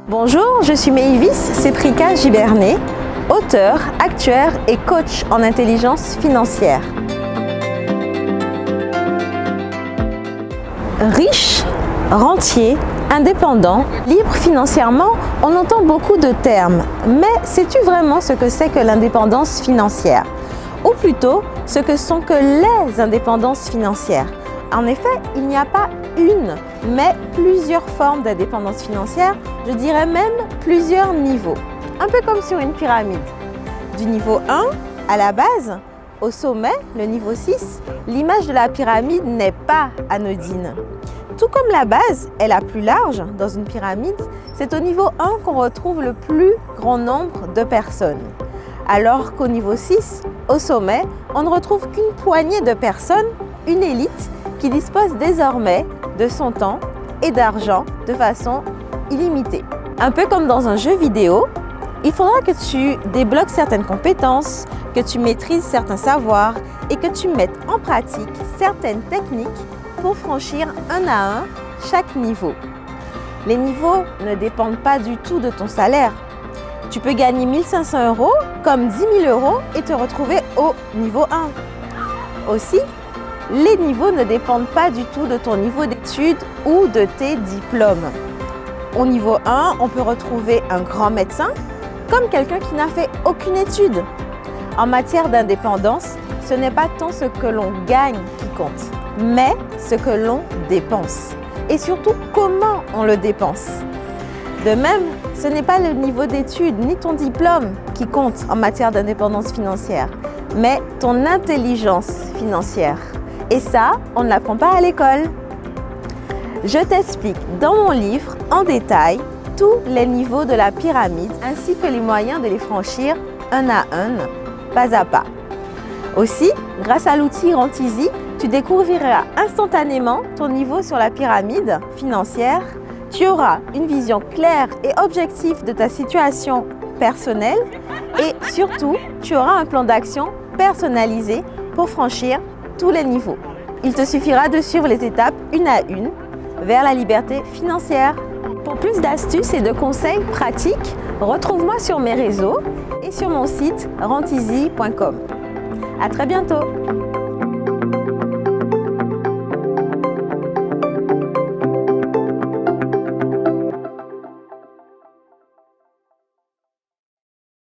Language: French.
Bonjour, je suis Maëvis Seprika Gibernet, auteur, actuaire et coach en intelligence financière. Riche, rentier, indépendant, libre financièrement, on entend beaucoup de termes, mais sais-tu vraiment ce que c'est que l'indépendance financière? Ou plutôt, ce que sont que les indépendances financières? En effet, il n'y a pas une, mais plusieurs formes d'indépendance financière, je dirais même plusieurs niveaux. Un peu comme sur une pyramide. Du niveau 1, à la base, au sommet, le niveau 6, l'image de la pyramide n'est pas anodine. Tout comme la base est la plus large dans une pyramide, c'est au niveau 1 qu'on retrouve le plus grand nombre de personnes. Alors qu'au niveau 6, au sommet, on ne retrouve qu'une poignée de personnes, une élite, qui dispose désormais de son temps et d'argent de façon illimitée. Un peu comme dans un jeu vidéo, il faudra que tu débloques certaines compétences, que tu maîtrises certains savoirs et que tu mettes en pratique certaines techniques pour franchir un à un chaque niveau. Les niveaux ne dépendent pas du tout de ton salaire. Tu peux gagner 1 500 € comme 10 000 € et te retrouver au niveau 1. Aussi, les niveaux ne dépendent pas du tout de ton niveau d'études ou de tes diplômes. Au niveau 1, on peut retrouver un grand médecin comme quelqu'un qui n'a fait aucune étude. En matière d'indépendance, ce n'est pas tant ce que l'on gagne qui compte, mais ce que l'on dépense. Et surtout, comment on le dépense. De même, ce n'est pas le niveau d'études ni ton diplôme qui compte en matière d'indépendance financière, mais ton intelligence financière. Et ça, on ne l'apprend pas à l'école. Je t'explique dans mon livre en détail tous les niveaux de la pyramide ainsi que les moyens de les franchir un à un, pas à pas. Aussi, grâce à l'outil Rentizy, tu découvriras instantanément ton niveau sur la pyramide financière. Tu auras une vision claire et objective de ta situation personnelle et surtout, tu auras un plan d'action personnalisé pour franchir tous les niveaux. Il te suffira de suivre les étapes une à une vers la liberté financière. Pour plus d'astuces et de conseils pratiques, retrouve-moi sur mes réseaux et sur mon site rentizy.com. À très bientôt!